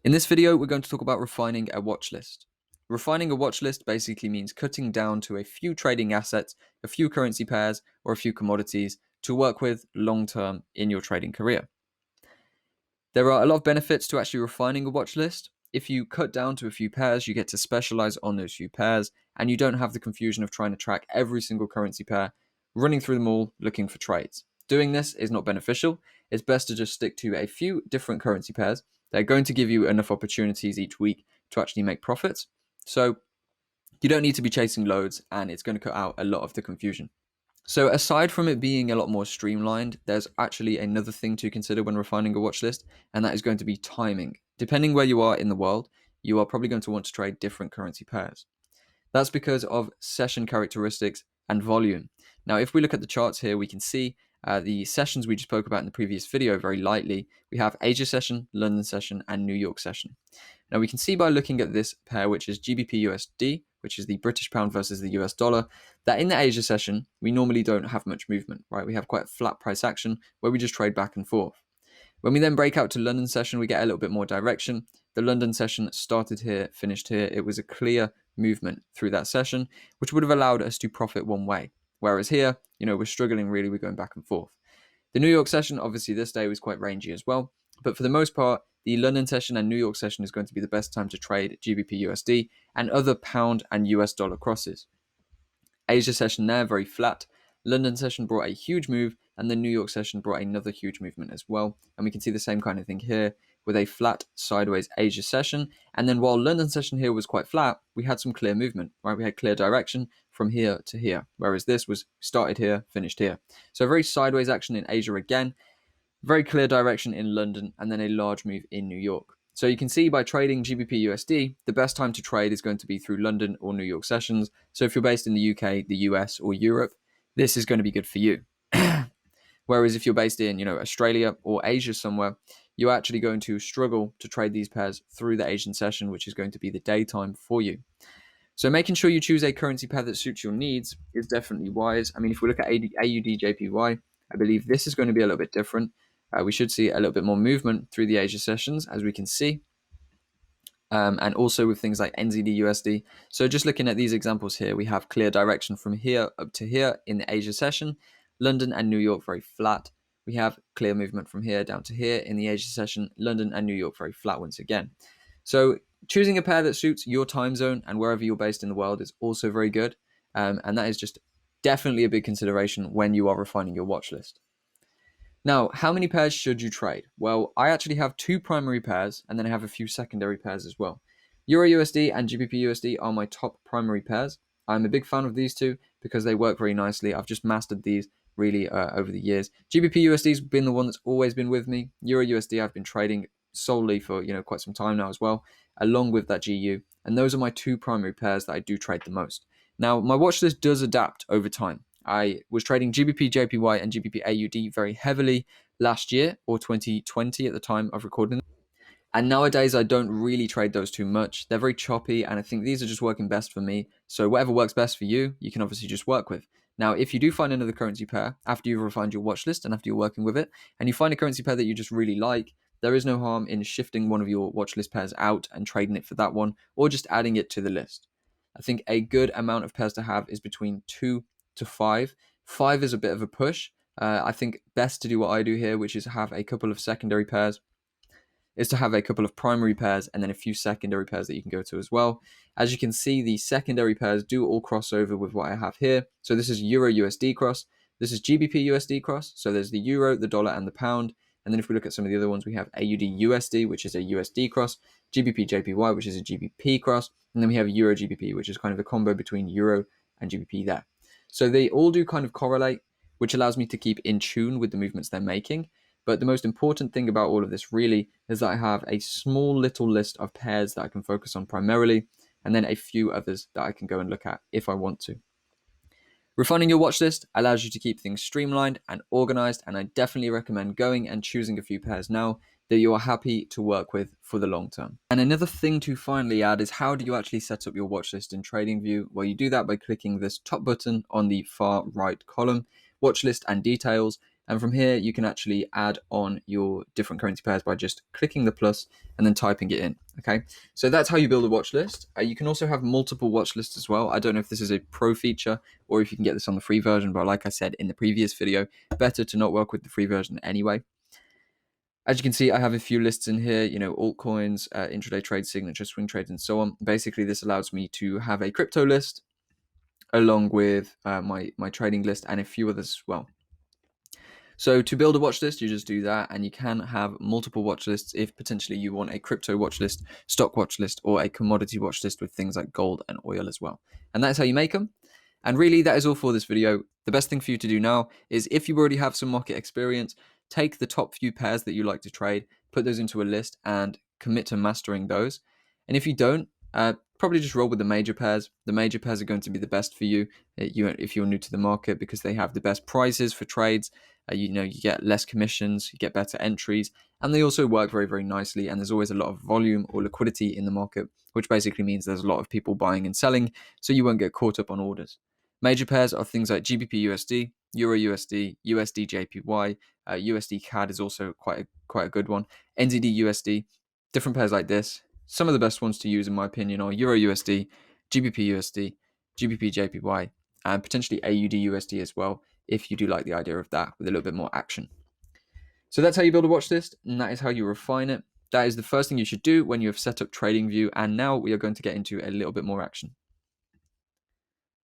In this video, we're going to talk about refining a watch list. Refining a watch list basically means cutting down to a few trading assets, a few currency pairs, or a few commodities to work with long term in your trading career. There are a lot of benefits to actually refining a watch list. If you cut down to a few pairs, you get to specialize on those few pairs, and you don't have the confusion of trying to track every single currency pair, running through them all looking for trades. Doing this is not beneficial. It's best to just stick to a few different currency pairs. They're going to give you enough opportunities each week to actually make profits. So you don't need to be chasing loads, and it's going to cut out a lot of the confusion. So aside from it being a lot more streamlined, there's actually another thing to consider when refining a watch list, and that is going to be timing. Depending where you are in the world, you are probably going to want to trade different currency pairs. That's because of session characteristics and volume. Now, if we look at the charts here, we can see the sessions we just spoke about in the previous video very lightly. We have Asia session, London session, and New York session. Now, we can see by looking at this pair, which is GBP USD, which is the British pound versus the US dollar, that in the Asia session, we normally don't have much movement, right? We have quite a flat price action where we just trade back and forth. When we then break out to London session, we get a little bit more direction. The London session started here, finished here. It was a clear movement through that session, which would have allowed us to profit one way. Whereas here, we're struggling really, we're going back and forth. The New York session, obviously this day was quite rangy as well. But for the most part, the London session and New York session is going to be the best time to trade GBP USD and other pound and US dollar crosses. Asia session there, very flat. London session brought a huge move, and the New York session brought another huge movement as well. And we can see the same kind of thing here with a flat sideways Asia session. And then while London session here was quite flat, we had some clear movement, right? We had clear direction from here to here, whereas this was started here, finished here. So very sideways action in Asia again, very clear direction in London, and then a large move in New York. So you can see by trading GBP USD, the best time to trade is going to be through London or New York sessions. So if you're based in the UK, the US, or Europe, this is going to be good for you. Whereas if you're based in, Australia or Asia somewhere, you're actually going to struggle to trade these pairs through the Asian session, which is going to be the daytime for you. So making sure you choose a currency pair that suits your needs is definitely wise. I mean, if we look at AUD JPY, I believe this is going to be a little bit different. We should see a little bit more movement through the Asia sessions, as we can see. And also with things like NZD USD. So just looking at these examples here, we have clear direction from here up to here in the Asia session. London and New York very flat. We have clear movement from here down to here in the Asia session. London and New York very flat once again. So choosing a pair that suits your time zone and wherever you're based in the world is also very good. And that is just definitely a big consideration when you are refining your watch list. Now, how many pairs should you trade? Well, I actually have two primary pairs, and then I have a few secondary pairs as well. Euro USD and GBP USD are my top primary pairs. I'm a big fan of these two because they work very nicely. I've just mastered these really over the years. GBP USD has been the one that's always been with me. Euro USD I've been trading solely for quite some time now as well, along with that GU. And those are my two primary pairs that I do trade the most. Now, my watch list does adapt over time. I was trading GBP JPY and GBP AUD very heavily last year, or 2020 at the time of recording. And nowadays, I don't really trade those too much. They're very choppy, and I think these are just working best for me. So whatever works best for you, you can obviously just work with. Now, if you do find another currency pair after you've refined your watch list and after you're working with it, and you find a currency pair that you just really like, there is no harm in shifting one of your watch list pairs out and trading it for that one, or just adding it to the list. I think a good amount of pairs to have is between 2 to 5. 5 is a bit of a push. I think best to do what I do here, which is have a couple of secondary pairs, is to have a couple of primary pairs and then a few secondary pairs that you can go to as well. As you can see, the secondary pairs do all cross over with what I have here. So this is Euro USD cross. This is GBP USD cross. So there's the Euro, the dollar, and the pound. And then if we look at some of the other ones, we have AUD USD, which is a USD cross, GBP JPY, which is a GBP cross, and then we have Euro GBP, which is kind of a combo between Euro and GBP there. So they all do kind of correlate, which allows me to keep in tune with the movements they're making. But the most important thing about all of this really is that I have a small little list of pairs that I can focus on primarily, and then a few others that I can go and look at if I want to. Refining your watch list allows you to keep things streamlined and organized, and I definitely recommend going and choosing a few pairs now that you are happy to work with for the long term. And another thing to finally add is, how do you actually set up your watch list in TradingView? Well, you do that by clicking this top button on the far right column, Watch List and Details. And from here, you can actually add on your different currency pairs by just clicking the plus and then typing it in. Okay, so that's how you build a watch list. You can also have multiple watch lists as well. I don't know if this is a pro feature or if you can get this on the free version, but like I said in the previous video, better to not work with the free version anyway. As you can see, I have a few lists in here, altcoins, intraday trade, signature, swing trades, and so on. Basically, this allows me to have a crypto list along with my trading list and a few others as well. So to build a watch list, you just do that, and you can have multiple watch lists if potentially you want a crypto watch list, stock watch list, or a commodity watch list with things like gold and oil as well. And that's how you make them. And really, that is all for this video. The best thing for you to do now is, if you already have some market experience, take the top few pairs that you like to trade, put those into a list, and commit to mastering those. And if you don't, probably just roll with the major pairs. The major pairs are going to be the best for you, if you're new to the market, because they have the best prices for trades. You get less commissions, you get better entries, and they also work very, very nicely. And there's always a lot of volume or liquidity in the market, which basically means there's a lot of people buying and selling, so you won't get caught up on orders. Major pairs are things like GBP USD, Euro USD, USD JPY, USD CAD is also quite a good one, NZD USD, different pairs like this. Some of the best ones to use, in my opinion, are Euro USD, GBP USD, GBP JPY, and potentially AUD USD as well, if you do like the idea of that with a little bit more action. So that's how you build a watch list, and that is how you refine it. That is the first thing you should do when you have set up TradingView, and now we are going to get into a little bit more action.